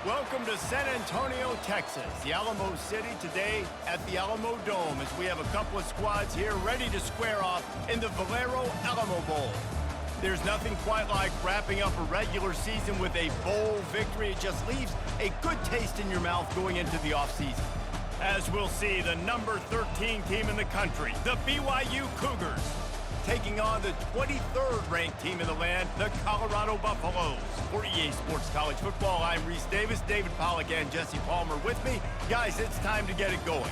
Welcome to San Antonio, Texas, the Alamo City today at the Alamo Dome as we have a couple of squads here ready to square off in the Valero Alamo Bowl. There's nothing quite like wrapping up a regular season with a bowl victory. It just leaves a good taste in your mouth going into the offseason. As we'll see, the number 13 team in the country, the BYU Cougars, taking on the 23rd ranked team in the land, the Colorado Buffaloes. For EA Sports College Football, I'm Reese Davis, David Pollack and Jesse Palmer with me. Guys, it's time to get it going.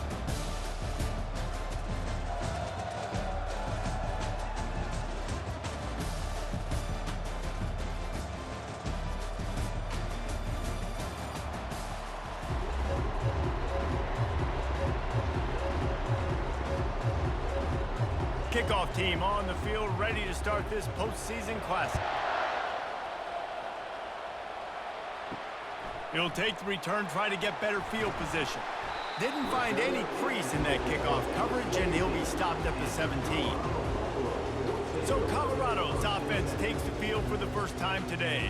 Kickoff team on the field, ready to start this postseason classic. He'll take the return, try to get better field position. Didn't find any crease in that kickoff coverage, and he'll be stopped at the 17. So Colorado's offense takes the field for the first time today.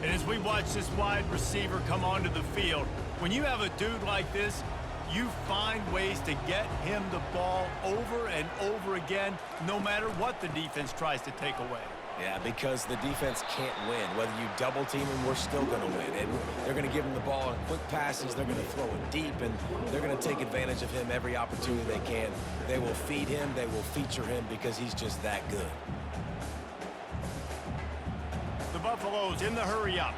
And as we watch this wide receiver come onto the field, when you have a dude like this, you find ways to get him the ball over and over again, no matter what the defense tries to take away. Yeah, because the defense can't win. Whether you double team him, we're still going to win. And they're going to give him the ball in quick passes. They're going to throw it deep, and they're going to take advantage of him every opportunity they can. They will feed him. They will feature him because he's just that good. The Buffaloes in the hurry up.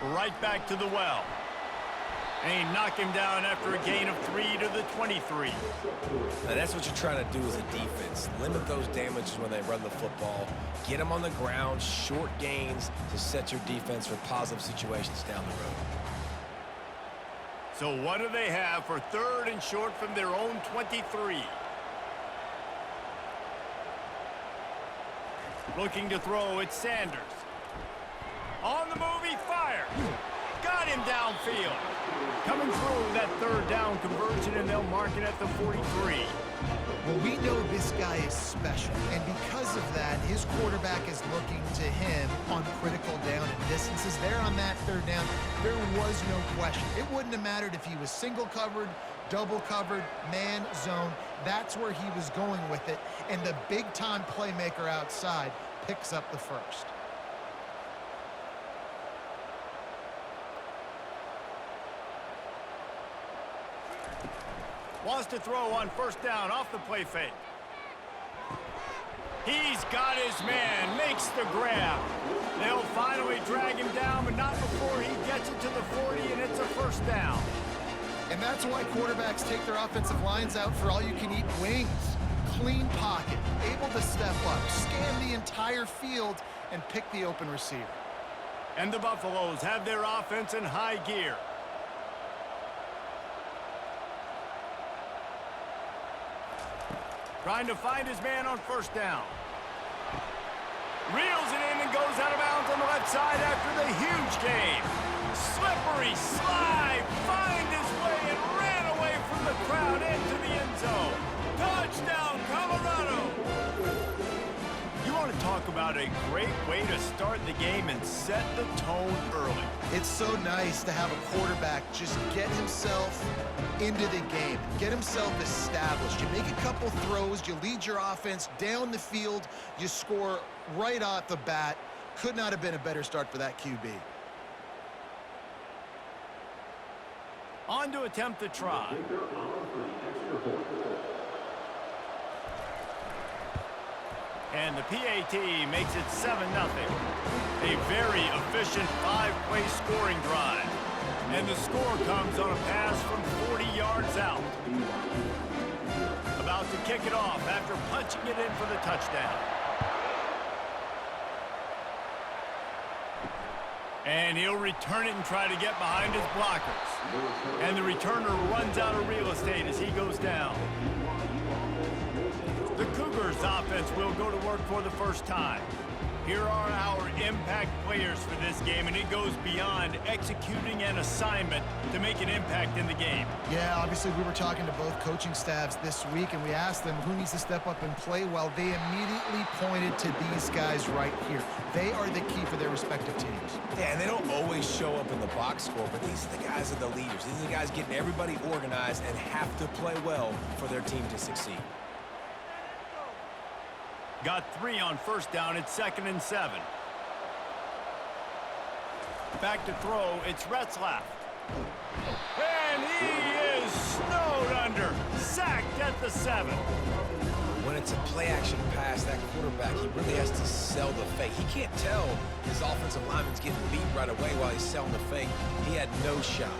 Right back to the well. And he knocked him down after a gain of 3 to the 23. Now that's what you're trying to do as a defense. Limit those damages when they run the football. Get them on the ground, short gains to set your defense for positive situations down the road. So what do they have for 3rd and short from their own 23? Looking to throw, it's Sanders. On the move, he fires. Got him downfield. Coming through that 3rd down conversion, and they'll mark it at the 43. Well, we know this guy is special, and because of that, his quarterback is looking to him on critical down and distances. There on that 3rd down, there was no question. It wouldn't have mattered if he was single covered, double covered, man, zone. That's where he was going with it, and the big-time playmaker outside picks up the first. Wants to throw on 1st down off the play fake. He's got his man, makes the grab. They'll finally drag him down, but not before he gets it to the 40, and it's a 1st down. And that's why quarterbacks take their offensive lines out for all-you-can-eat wings. Clean pocket, able to step up, scan the entire field, and pick the open receiver. And the Buffaloes have their offense in high gear. Trying to find his man on 1st down. Reels it in and goes out of bounds on the left side after the huge gain. Slippery slide, find his way and ran away from the crowd into the end zone. Touchdown, Colorado! You want to talk about a great way to start the game and set the tone early. It's so nice to have a quarterback just get himself into the game, get himself established. You make a couple throws, you lead your offense down the field, you score right off the bat. Could not have been a better start for that QB. On to attempt the try. And the PAT makes it 7-0. A very efficient 5-play scoring drive. And the score comes on a pass from 40 yards out. About to kick it off after punching it in for the touchdown. And he'll return it and try to get behind his blockers. And the returner runs out of real estate as he goes down. The Cougars offense will go to work for the first time. Here are our impact players for this game, and it goes beyond executing an assignment to make an impact in the game. Yeah, obviously we were talking to both coaching staffs this week, and we asked them who needs to step up and play well. They immediately pointed to these guys right here. They are the key for their respective teams. Yeah, and they don't always show up in the box score, but these are the guys that are the leaders. These are the guys getting everybody organized and have to play well for their team to succeed. Got 3 on first down. It's 2nd and 7. Back to throw. It's Retzlaff. And he is snowed under. Sacked at the 7. When it's a play-action pass, that quarterback, he really has to sell the fake. He can't tell his offensive lineman's getting beat right away while he's selling the fake. He had no shot.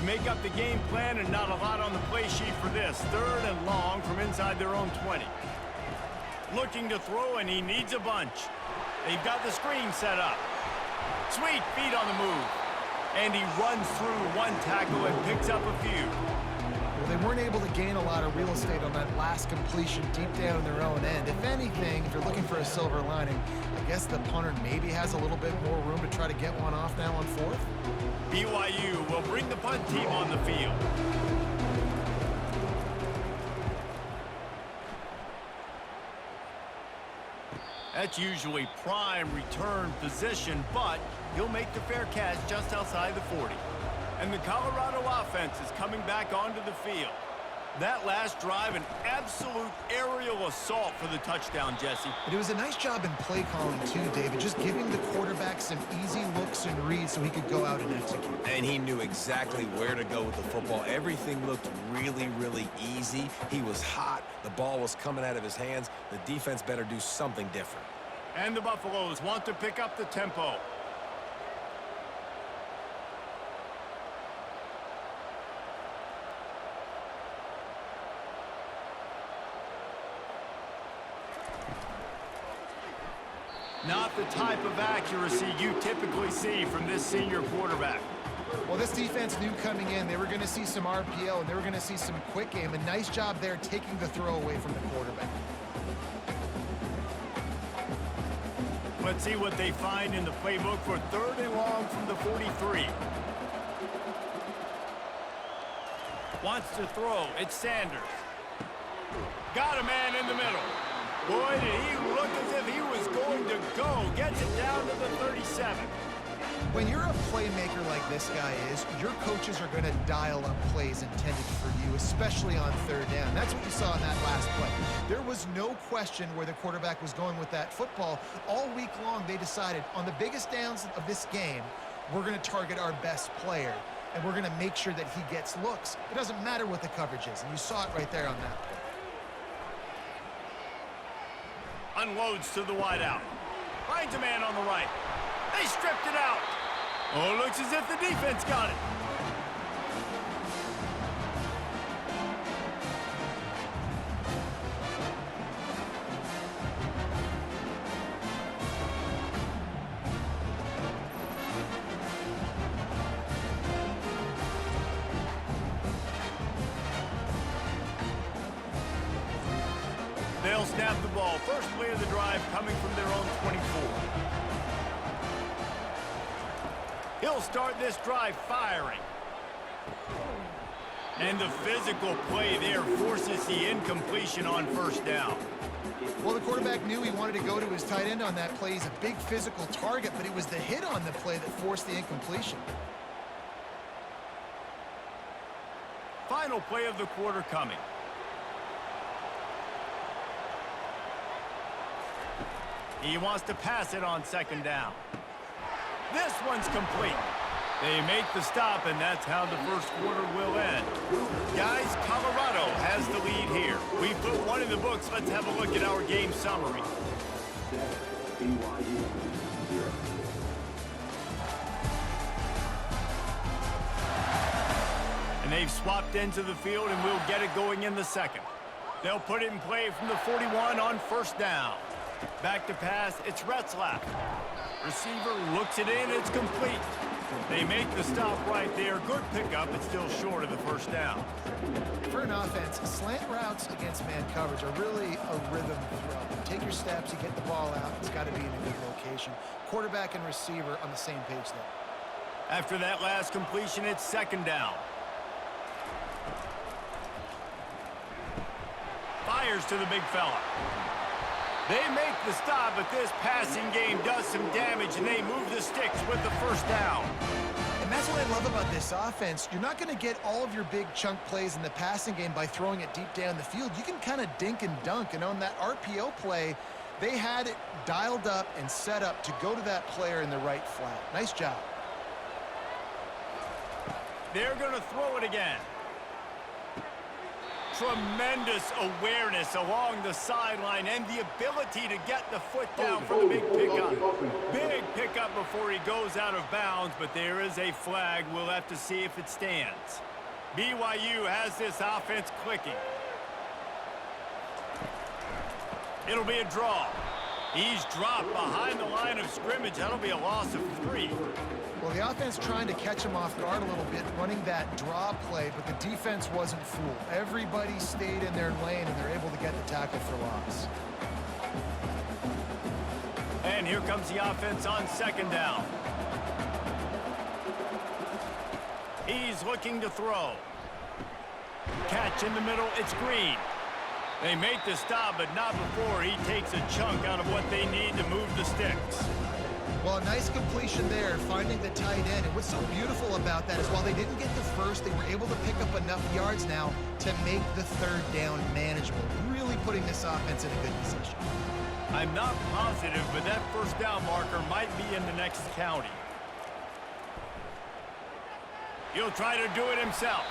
Make up the game plan and not a lot on the play sheet for this. 3rd and long from inside their own 20. Looking to throw, and he needs a bunch. They've got the screen set up. Sweet feet on the move. And he runs through 1 tackle and picks up a few. Well, they weren't able to gain a lot of real estate on that last completion deep down in their own end. If anything, if you're looking for a silver lining, I guess the punter maybe has a little bit more room to try to get one off now on 4th. BYU will bring the punt team on the field. That's usually prime return position, but he'll make the fair catch just outside the 40. And the Colorado offense is coming back onto the field. That last drive, an absolute aerial assault for the touchdown, Jesse. But it was a nice job in play calling too, David, just giving the quarterback some easy looks and reads so he could go out and execute. And he knew exactly where to go with the football. Everything looked really, really easy. He was hot. The ball was coming out of his hands. The defense better do something different. And the Buffaloes want to pick up the tempo. Not the type of accuracy you typically see from this senior quarterback. Well, this defense knew coming in they were going to see some RPO and they were going to see some quick game. A nice job there taking the throw away from the quarterback. Let's see what they find in the playbook for 3rd and long from the 43. Wants to throw. It's Sanders. Got a man in the middle. Boy, did he look as if he was going to go. Gets it down to the 37. When you're a playmaker like this guy is, your coaches are going to dial up plays intended for you, especially on 3rd down. That's what you saw in that last play. There was no question where the quarterback was going with that football. All week long, they decided on the biggest downs of this game, we're going to target our best player, and we're going to make sure that he gets looks. It doesn't matter what the coverage is, and you saw it right there on that play. Unloads to the wideout. Finds a man on the right. They stripped it out. Oh, looks as if the defense got it. They'll snap the ball. First play of the drive coming from their own 24. He'll start this drive firing. And the physical play there forces the incompletion on 1st down. Well, the quarterback knew he wanted to go to his tight end on that play. He's a big physical target, but it was the hit on the play that forced the incompletion. Final play of the quarter coming. He wants to pass it on 2nd down. This one's complete. They make the stop, and that's how the first quarter will end. Guys, Colorado has the lead here. We've put one in the books. Let's have a look at our game summary. And they've swapped into the field, and we'll get it going in the 2nd. They'll put it in play from the 41 on 1st down. Back to pass, it's Retzlaff. Receiver looks it in, it's complete. They make the stop right there. Good pickup, but still short of the first down. For an offense, slant routes against man coverage are really a rhythm throw. You take your steps, you get the ball out. It's got to be in a good location. Quarterback and receiver on the same page there. After that last completion, it's second down. Fires to the big fella. They make the stop, but this passing game does some damage, and they move the sticks with the first down. And that's what I love about this offense. You're not going to get all of your big chunk plays in the passing game by throwing it deep down the field. You can kind of dink and dunk, and on that RPO play, they had it dialed up and set up to go to that player in the right flat. Nice job. They're going to throw it again. Tremendous awareness along the sideline and the ability to get the foot down for the big pickup. Big pickup before he goes out of bounds, but there is a flag. We'll have to see if it stands. BYU has this offense clicking. It'll be a draw. He's dropped behind the line of scrimmage. That'll be a loss of 3. Well, the offense trying to catch him off guard a little bit, running that draw play, but the defense wasn't fooled. Everybody stayed in their lane, and they're able to get the tackle for loss. And here comes the offense on second down. He's looking to throw. Catch in the middle. It's Green. They make the stop, but not before he takes a chunk out of what they need to move the sticks. Well, a nice completion there, finding the tight end. And what's so beautiful about that is while they didn't get the first, they were able to pick up enough yards now to make the third down manageable, really putting this offense in a good position. I'm not positive, but that first down marker might be in the next county. He'll try to do it himself.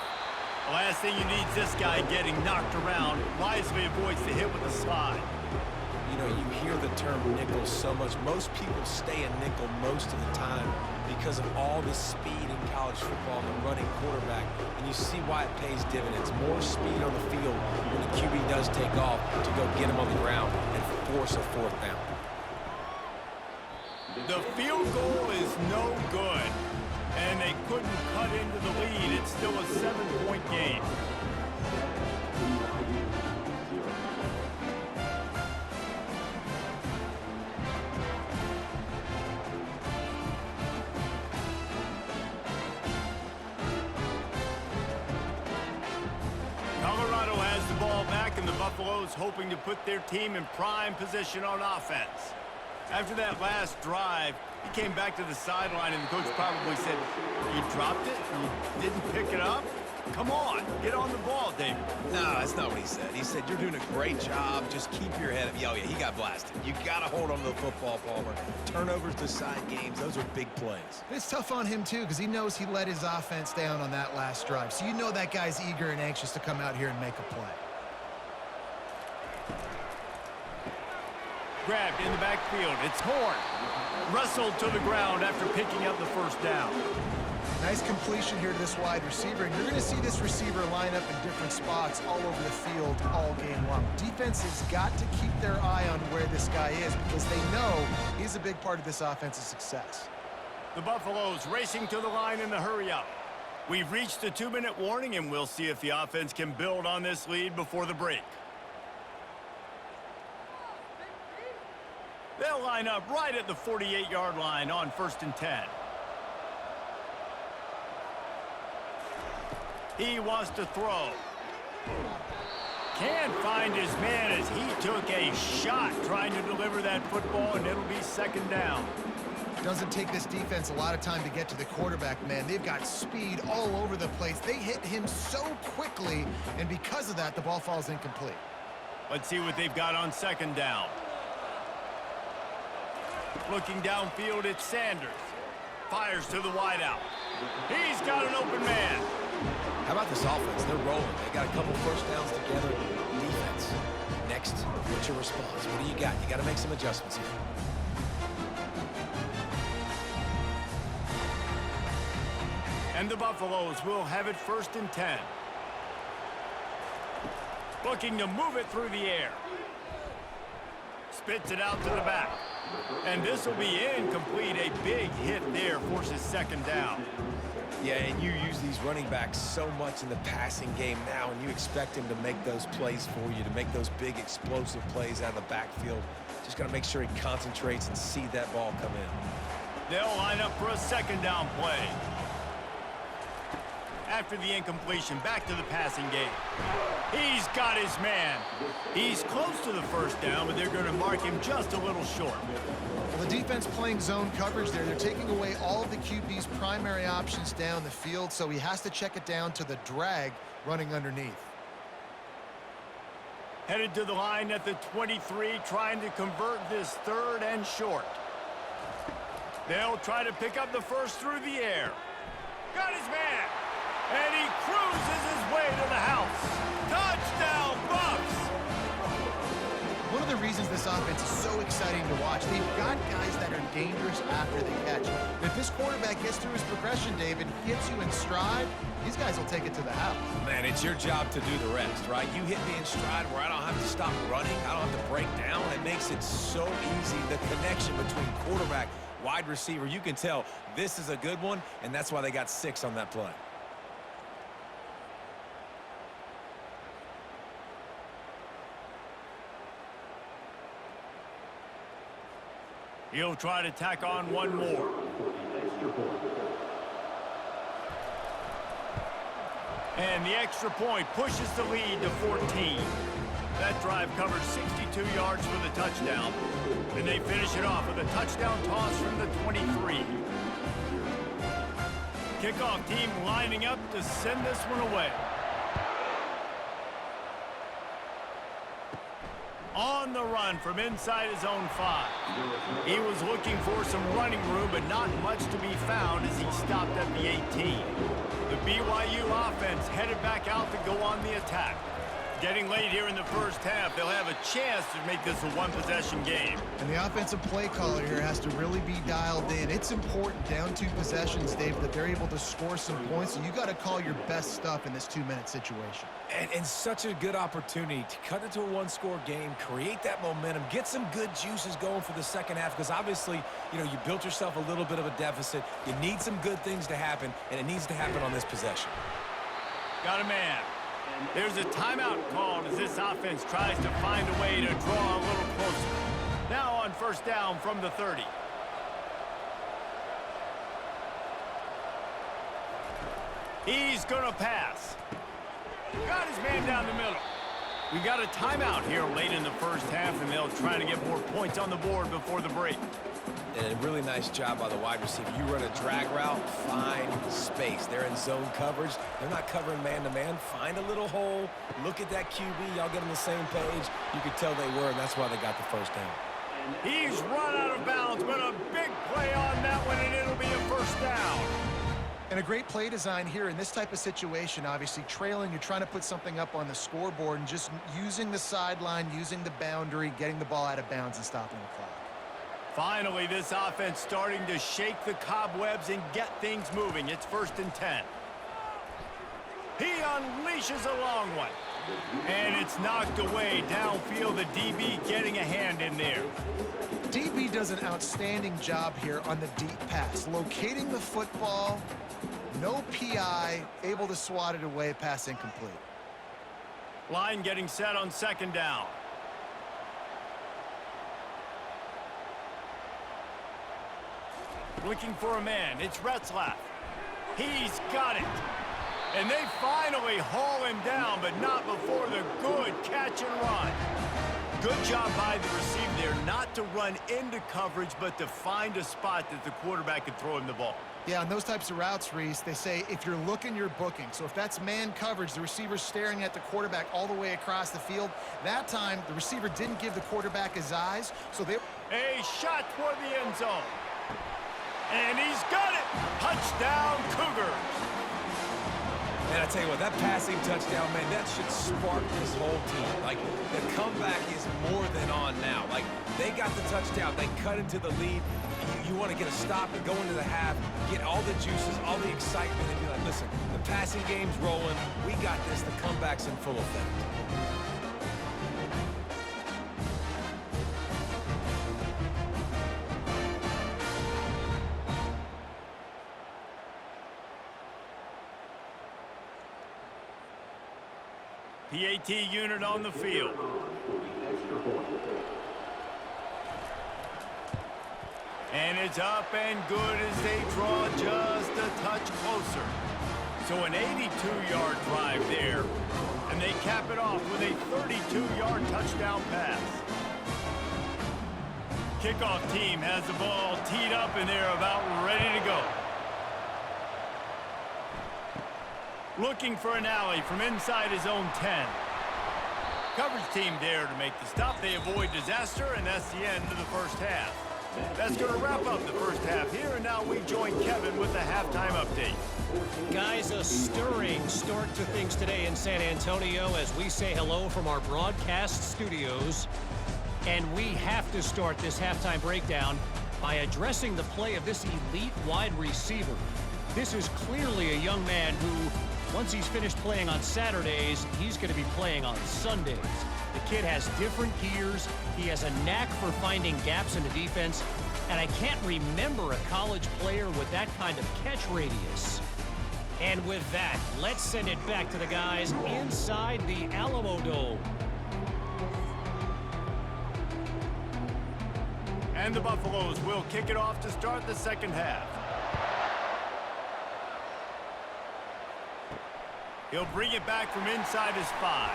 The last thing you need is this guy getting knocked around. Wisely avoids the hit with the slide. You know, you hear the term nickel so much. Most people stay a nickel most of the time because of all the speed in college football and the running quarterback. And you see why it pays dividends. More speed on the field when the QB does take off to go get him on the ground and force a fourth down. The field goal is no good. And they couldn't cut into the lead. It's still a 7-point game. Colorado has the ball back, and the Buffaloes hoping to put their team in prime position on offense. After that last drive, he came back to the sideline, and the coach probably said, "You dropped it? You didn't pick it up? Come on, get on the ball, David." No, that's not what he said. He said, "You're doing a great job. Just keep your head up." Oh, yeah, he got blasted. You got to hold on to the football, Palmer. Turnovers decide games. Those are big plays. It's tough on him, too, because he knows he let his offense down on that last drive. So you know that guy's eager and anxious to come out here and make a play. Grabbed in the backfield. It's Horn. Wrestled to the ground after picking up the first down. Nice completion here to this wide receiver, and you're going to see this receiver line up in different spots all over the field all game long. Defense has got to keep their eye on where this guy is because they know he's a big part of this offense's success. The Buffaloes racing to the line in the hurry-up. We've reached the 2-minute warning, and we'll see if the offense can build on this lead before the break. They'll line up right at the 48-yard line on 1st and 10. He wants to throw. Can't find his man as he took a shot trying to deliver that football, and it'll be second down. Doesn't take this defense a lot of time to get to the quarterback, man. They've got speed all over the place. They hit him so quickly, and because of that, the ball falls incomplete. Let's see what they've got on second down. Looking downfield, it's Sanders. Fires to the wideout. He's got an open man. How about this offense? They're rolling. They got a couple first downs together. Defense. Next, what's your response? What do you got? You got to make some adjustments here. And the Buffaloes will have it 1st and 10. Looking to move it through the air. Spits it out to the back. And this will be incomplete. A big hit there forces second down. Yeah, and you use these running backs so much in the passing game now, and you expect him to make those plays for you, to make those big explosive plays out of the backfield. Just got to make sure he concentrates and see that ball come in. They'll line up for a second down play. After the incompletion, back to the passing game. He's got his man. He's close to the first down, but they're going to mark him just a little short. Well, the defense playing zone coverage there. They're taking away all of the QB's primary options down the field, so he has to check it down to the drag running underneath. Headed to the line at the 23, trying to convert this third and short. They'll try to pick up the first through the air. Got his man. And he cruises his way to the house. Touchdown, Bucks! One of the reasons this offense is so exciting to watch, they've got guys that are dangerous after the catch. If this quarterback gets through his progression, David, gets you in stride, these guys will take it to the house. Man, it's your job to do the rest, right? You hit me in stride where I don't have to stop running. I don't have to break down. It makes it so easy. The connection between quarterback, wide receiver, you can tell this is a good one, and that's why they got 6 on that play. He'll try to tack on one more. And the extra point pushes the lead to 14. That drive covered 62 yards for the touchdown. And they finish it off with a touchdown toss from the 23. Kickoff team lining up to send this one away. On the run from inside his own 5. He was looking for some running room, but not much to be found as he stopped at the 18. The BYU offense headed back out to go on the attack. Getting late here in the first half, they'll have a chance to make this a one-possession game. And the offensive play caller here has to really be dialed in. It's important down 2 possessions, Dave, that they're able to score some points. So you got to call your best stuff in this 2-minute situation. And such a good opportunity to cut into a 1-score game, create that momentum, get some good juices going for the second half, because obviously, you know, you built yourself a little bit of a deficit. You need some good things to happen, and it needs to happen on this possession. Got a man. There's a timeout called as this offense tries to find a way to draw a little closer. Now on first down from the 30. He's going to pass. Got his man down the middle. We got a timeout here late in the first half, and they'll try to get more points on the board before the break. And a really nice job by the wide receiver. You run a drag route, find space. They're in zone coverage. They're not covering man-to-man. Find a little hole. Look at that QB. Y'all get on the same page. You could tell they were, and that's why they got the first down. He's run out of bounds, but a big play on that one, and it'll be a first down. And a great play design here in this type of situation. Obviously, trailing, you're trying to put something up on the scoreboard, and just using the sideline, using the boundary, getting the ball out of bounds and stopping the clock. Finally, this offense starting to shake the cobwebs and get things moving. It's 1st and 10. He unleashes a long one. And it's knocked away downfield. The DB getting a hand in there. DB does an outstanding job here on the deep pass. Locating the football, no PI, able to swat it away, pass incomplete. Line getting set on second down. Looking for a man. It's Retzlaff. He's got it. And they finally haul him down, but not before the good catch and run. Good job by the receiver there, not to run into coverage, but to find a spot that the quarterback could throw him the ball. Yeah, on those types of routes, Reese, they say if you're looking, you're booking. So if that's man coverage, the receiver's staring at the quarterback all the way across the field. That time, the receiver didn't give the quarterback his eyes, so they... A shot toward the end zone. And he's got it! Touchdown, Cougars! And I tell you what, that passing touchdown, man, that should spark this whole team. Like, the comeback is more than on now. Like, they got the touchdown. They cut into the lead. You want to get a stop and go into the half, get all the juices, all the excitement, and be like, listen, the passing game's rolling. We got this. The comeback's in full effect. PAT unit on the field. And it's up and good as they draw just a touch closer. So an 82-yard drive there. And they cap it off with a 32-yard touchdown pass. Kickoff team has the ball teed up and they're about ready to go. Looking for an alley from inside his own 10. Coverage team there to make the stop. They avoid disaster, and that's the end of the first half. That's going to wrap up the first half here, and now we join Kevin with the halftime update. Guys, a stirring start to things today in San Antonio as we say hello from our broadcast studios. And we have to start this halftime breakdown by addressing the play of this elite wide receiver. This is clearly a young man who, once he's finished playing on Saturdays, he's going to be playing on Sundays. The kid has different gears. He has a knack for finding gaps in the defense. And I can't remember a college player with that kind of catch radius. And with that, let's send it back to the guys inside the Alamo Dome. And the Buffaloes will kick it off to start the second half. He'll bring it back from inside his 5.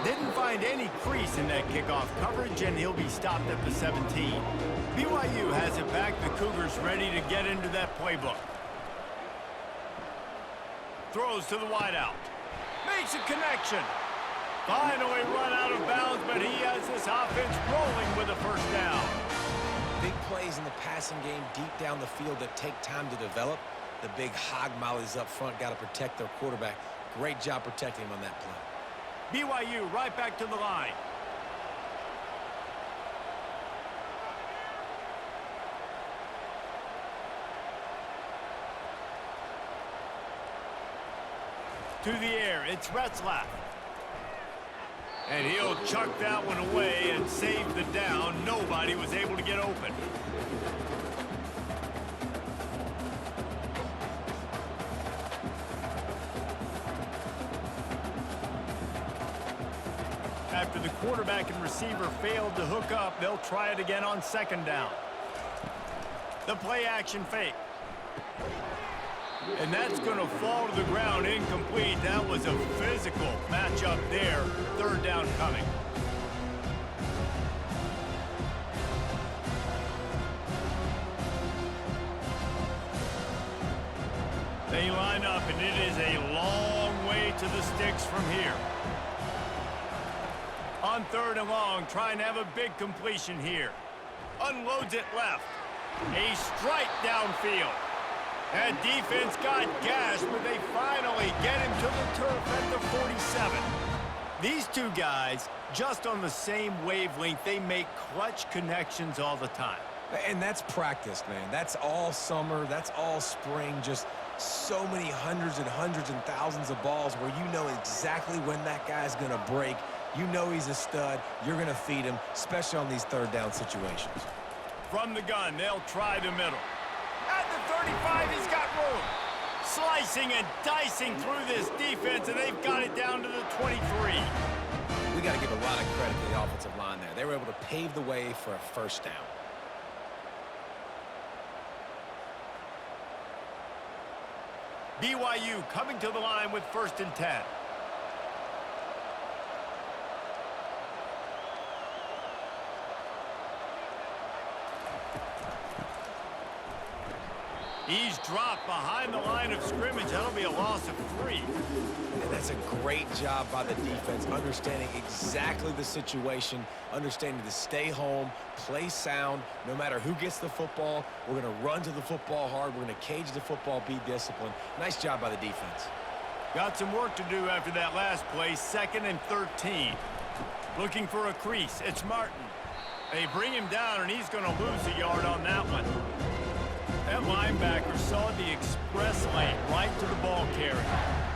Didn't find any crease in that kickoff coverage, and he'll be stopped at the 17. BYU has it back. The Cougars ready to get into that playbook. Throws to the wideout. Makes a connection. Finally run out of bounds, but he has this offense rolling with a first down. Big plays in the passing game deep down the field that take time to develop. The big hog mollies up front got to protect their quarterback. Great job protecting him on that play. BYU right back to the line. To the air, it's Retzlaff. And he'll chuck that one away and save the down. Nobody was able to get open. After the quarterback and receiver failed to hook up, they'll try it again on second down. The play action fake. And that's going to fall to the ground incomplete. That was a physical matchup there. Third down coming. They line up, and it is a long way to the sticks from here. On third and long, trying to have a big completion here. Unloads it left. A strike downfield. That defense got gashed, but they finally get him to the turf at the 47. These two guys, just on the same wavelength, they make clutch connections all the time. And that's practice, man. That's all summer. That's all spring. Just so many hundreds and thousands of balls where you know exactly when that guy's going to break. You know he's a stud. You're going to feed him, especially on these third down situations. From the gun, they'll try the middle. At the 35, he's got room. Slicing and dicing through this defense, and they've got it down to the 23. We got to give a lot of credit to the offensive line there. They were able to pave the way for a first down. BYU coming to the line with 1st and 10. He's dropped behind the line of scrimmage. That'll be a loss of 3. And that's a great job by the defense, understanding exactly the situation, understanding to stay home, play sound. No matter who gets the football, we're going to run to the football hard. We're going to cage the football, be disciplined. Nice job by the defense. Got some work to do after that last play. 2nd and 13. Looking for a crease. It's Martin. They bring him down, and he's going to lose a yard on that one. That linebacker saw the express lane right to the ball carrier.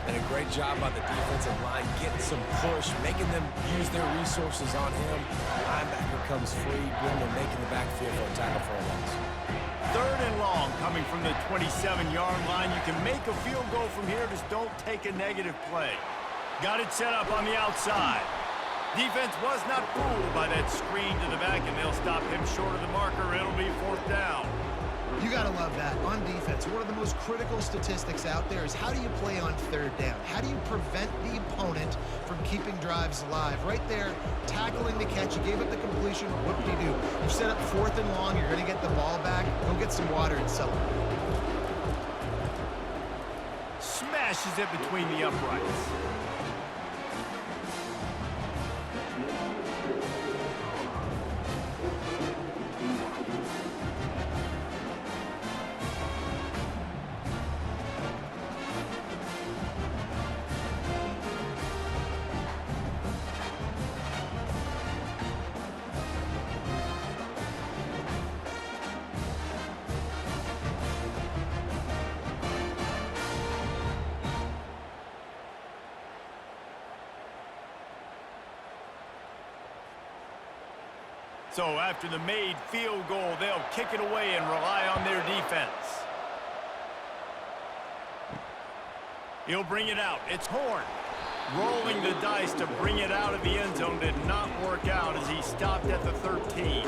And a great job by the defensive line, getting some push, making them use their resources on him. Linebacker comes free, bringing him, making the backfield for a tackle for a loss. 3rd and long coming from the 27-yard line. You can make a field goal from here, just don't take a negative play. Got it set up on the outside. Defense was not fooled by that screen to the back, and they'll stop him short of the marker. It'll be 4th down. You got to love that. On defense, one of the most critical statistics out there is how do you play on 3rd down? How do you prevent the opponent from keeping drives alive? Right there, tackling the catch. You gave up the completion. What do? You set up 4th and long. You're going to get the ball back. Go get some water and celebrate. Smashes it between the uprights. So after the made field goal, they'll kick it away and rely on their defense. He'll bring it out. It's Horn. Rolling the dice to bring it out of the end zone did not work out as he stopped at the 13.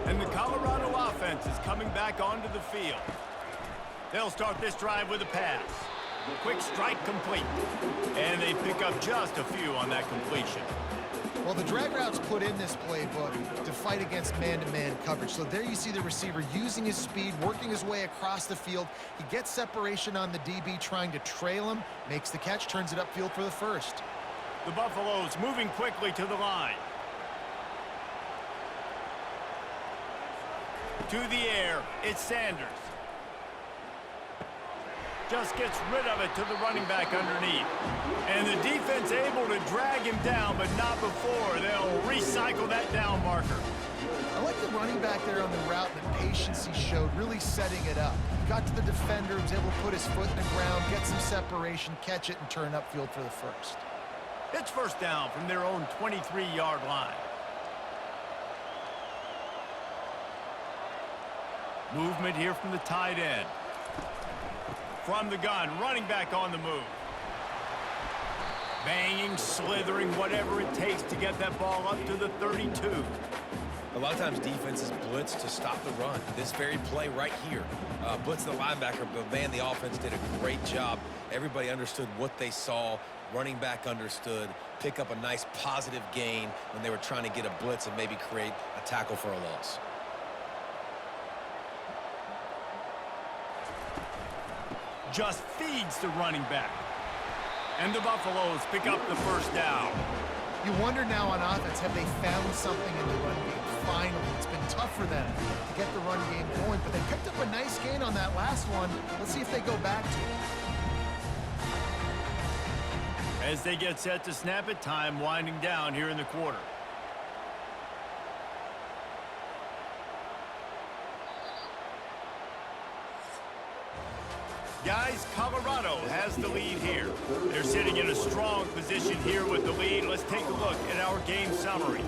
And the Colorado offense is coming back onto the field. They'll start this drive with a pass. Quick strike complete. And they pick up just a few on that completion. Well, the drag routes put in this playbook to fight against man-to-man coverage. So there you see the receiver using his speed, working his way across the field. He gets separation on the DB trying to trail him, makes the catch, turns it upfield for the first. The Buffaloes moving quickly to the line. To the air, it's Sanders. Just gets rid of it to the running back underneath. And the defense able to drag him down, but not before. They'll recycle that down marker. I like the running back there on the route, the patience he showed, really setting it up. He got to the defender, was able to put his foot in the ground, get some separation, catch it, and turn upfield for the first. It's 1st down from their own 23-yard line. Movement here from the tight end. From the gun, running back on the move. Banging, slithering, whatever it takes to get that ball up to the 32. A lot of times defenses blitz to stop the run. This very play right here, blitz the linebacker, but man, the offense did a great job. Everybody understood what they saw. Running back understood. Pick up a nice positive gain when they were trying to get a blitz and maybe create a tackle for a loss. Just feeds the running back. And the Buffaloes pick up the 1st down. You wonder now on offense, have they found something in the run game? Finally, it's been tough for them to get the run game going, but they picked up a nice gain on that last one. Let's see if they go back to it. As they get set to snap it, time winding down here in the quarter. Guys, Colorado has the lead here. They're sitting in a strong position here with the lead. Let's take a look at our game summary.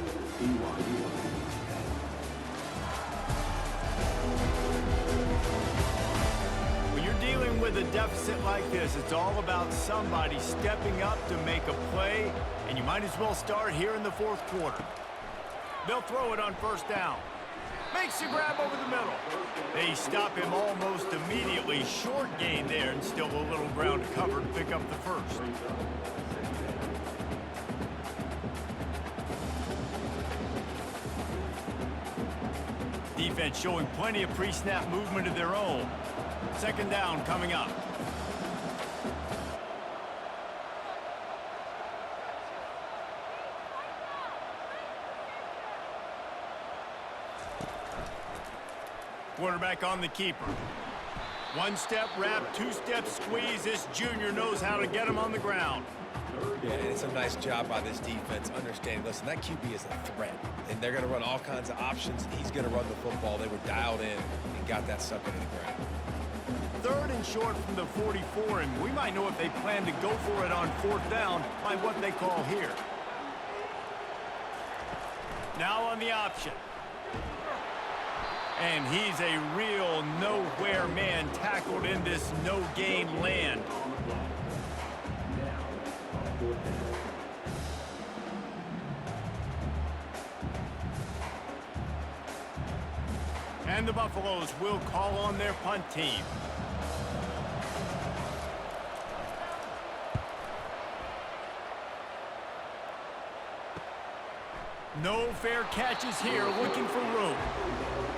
When you're dealing with a deficit like this, it's all about somebody stepping up to make a play, and you might as well start here in the 4th quarter. They'll throw it on 1st down. Makes the grab over the middle. They stop him almost immediately. Short gain there and still a little ground to cover to pick up the 1st. Defense showing plenty of pre-snap movement of their own. 2nd down coming up. Quarterback on the keeper. 1-step wrap, 2-step squeeze. This junior knows how to get him on the ground. Yeah, and it's a nice job by this defense understanding, listen, that QB is a threat, and they're going to run all kinds of options, and he's going to run the football. They were dialed in and got that sucker to the ground. 3rd and short from the 44, and we might know if they plan to go for it on 4th down by what they call here. Now on the option. And he's a real nowhere man tackled in this no-gain land. And the Buffaloes will call on their punt team. No fair catches here, looking for room.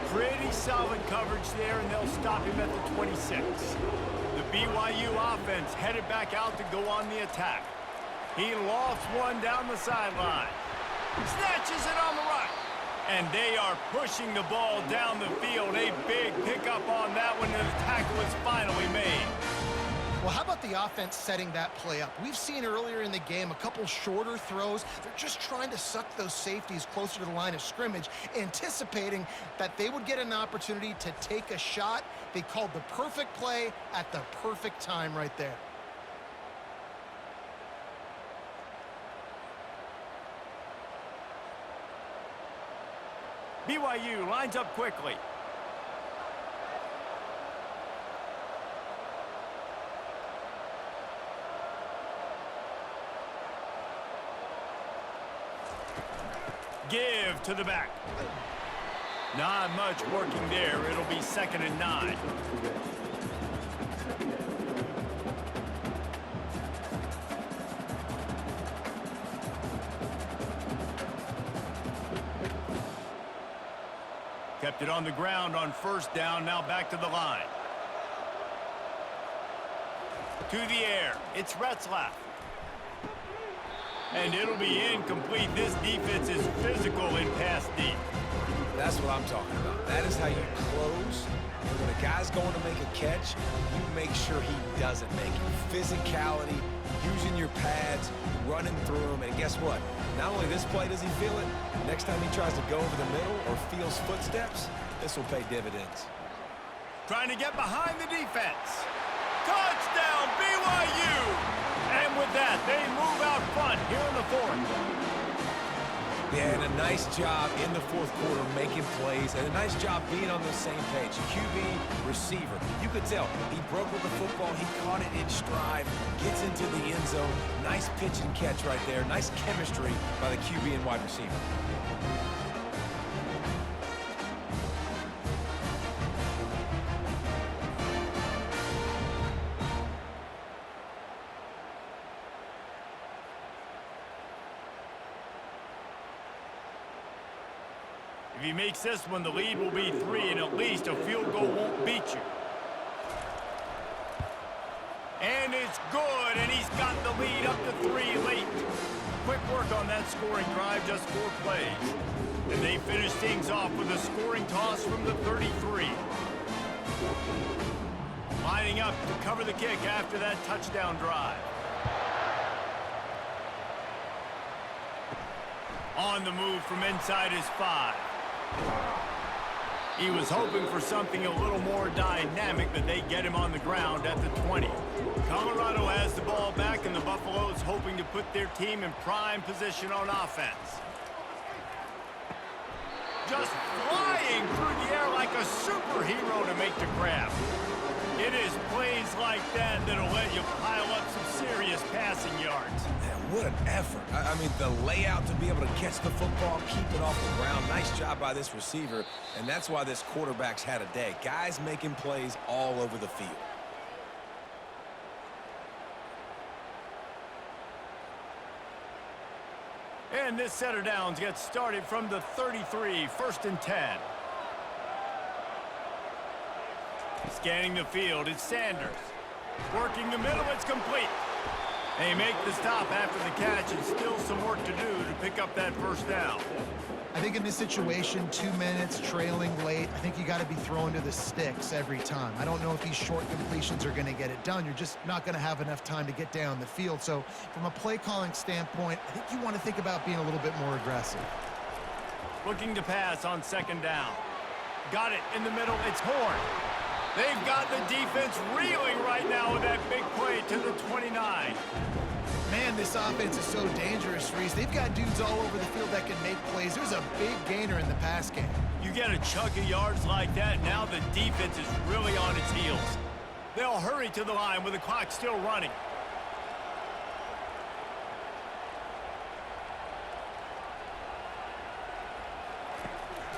Pretty solid coverage there, and they'll stop him at the 26. The BYU offense headed back out to go on the attack. He lofts one down the sideline. Snatches it on the right. And they are pushing the ball down the field. A big pickup on that one, and the tackle is finally made. Well, how about the offense setting that play up? We've seen earlier in the game a couple shorter throws. They're just trying to suck those safeties closer to the line of scrimmage, anticipating that they would get an opportunity to take a shot. They called the perfect play at the perfect time right there. BYU lines up quickly. Give to the back. Not much working there. It'll be 2nd and 9. Kept it on the ground on 1st down. Now back to the line. To the air. It's Retzlaff. And it'll be incomplete. This defense is physical in pass deep. That's what I'm talking about. That is how you close. And when a guy's going to make a catch, you make sure he doesn't make it. Physicality, using your pads, running through them. And guess what? Not only this play does he feel it, next time he tries to go over the middle or feels footsteps, this will pay dividends. Trying to get behind the defense. Touchdown, BYU! And with that, they move out front here in the 4th. Yeah, and a nice job in the 4th quarter making plays, and a nice job being on the same page. QB, receiver. You could tell he broke with the football. He caught it in stride, gets into the end zone. Nice pitch and catch right there. Nice chemistry by the QB and wide receiver. If he makes this one, the lead will be 3, and at least a field goal won't beat you. And it's good, and he's got the lead up to 3 late. Quick work on that scoring drive, just 4 plays. And they finish things off with a scoring toss from the 33. Lining up to cover the kick after that touchdown drive. On the move from inside his 5. He was hoping for something a little more dynamic, but they get him on the ground at the 20. Colorado has the ball back, and the Buffaloes hoping to put their team in prime position on offense. Just flying through the air like a superhero to make the grab. It is plays like that that'll let you pile up some serious passing yards. Man, what an effort. I mean, the layout to be able to catch the football, keep it off the ground. Nice job by this receiver, and that's why this quarterback's had a day. Guys making plays all over the field. And this set of downs gets started from the 33, 1st and 10. Scanning the field, it's Sanders. Working the middle, it's complete. They make the stop after the catch, and still some work to do to pick up that 1st down. I think in this situation, 2 minutes, trailing late, I think you got to be throwing to the sticks every time. I don't know if these short completions are going to get it done. You're just not going to have enough time to get down the field. So from a play calling standpoint, I think you want to think about being a little bit more aggressive. Looking to pass on 2nd down. Got it in the middle, it's Horn. They've got the defense reeling right now with that big play to the 29. Man, this offense is so dangerous, Reese. They've got dudes all over the field that can make plays. There's a big gainer in the pass game. You get a chunk of yards like that, now the defense is really on its heels. They'll hurry to the line with the clock still running.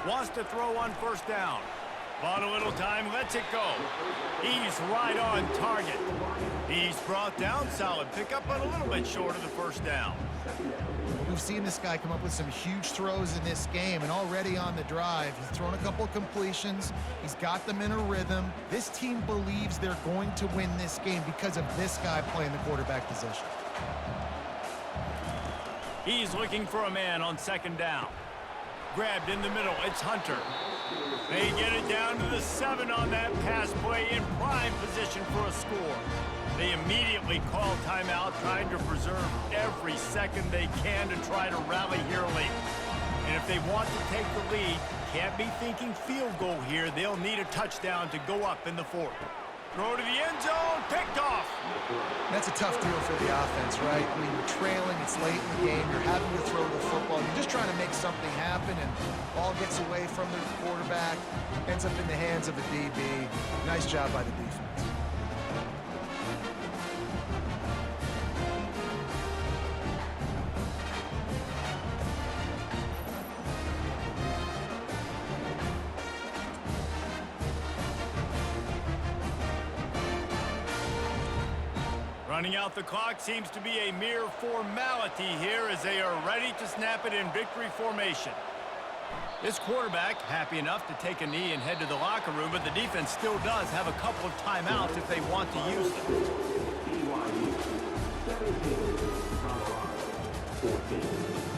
Wants to throw on 1st down. Bought a little time, lets it go. He's right on target. He's brought down, solid pickup, but a little bit short of the first down. We've seen this guy come up with some huge throws in this game, and already on the drive, he's thrown a couple of completions. He's got them in a rhythm. This team believes they're going to win this game because of this guy playing the quarterback position. He's looking for a man on second down. Grabbed in the middle, it's Hunter. They get it down to the 7 on that pass play, in prime position for a score. They immediately call timeout, trying to preserve every second they can to try to rally here late. And if they want to take the lead, can't be thinking field goal here. They'll need a touchdown to go up in the 4th. Throw to the end zone, picked off. That's a tough deal for the offense, right? I mean, you're trailing, it's late in the game, you're having to throw the football, you're just trying to make something happen, and ball gets away from the quarterback, ends up in the hands of a DB. Nice job by the defense. Running out the clock seems to be a mere formality here as they are ready to snap it in victory formation. This quarterback happy enough to take a knee and head to the locker room, but the defense still does have a couple of timeouts if they want to use them. BYU 17, Colorado 14.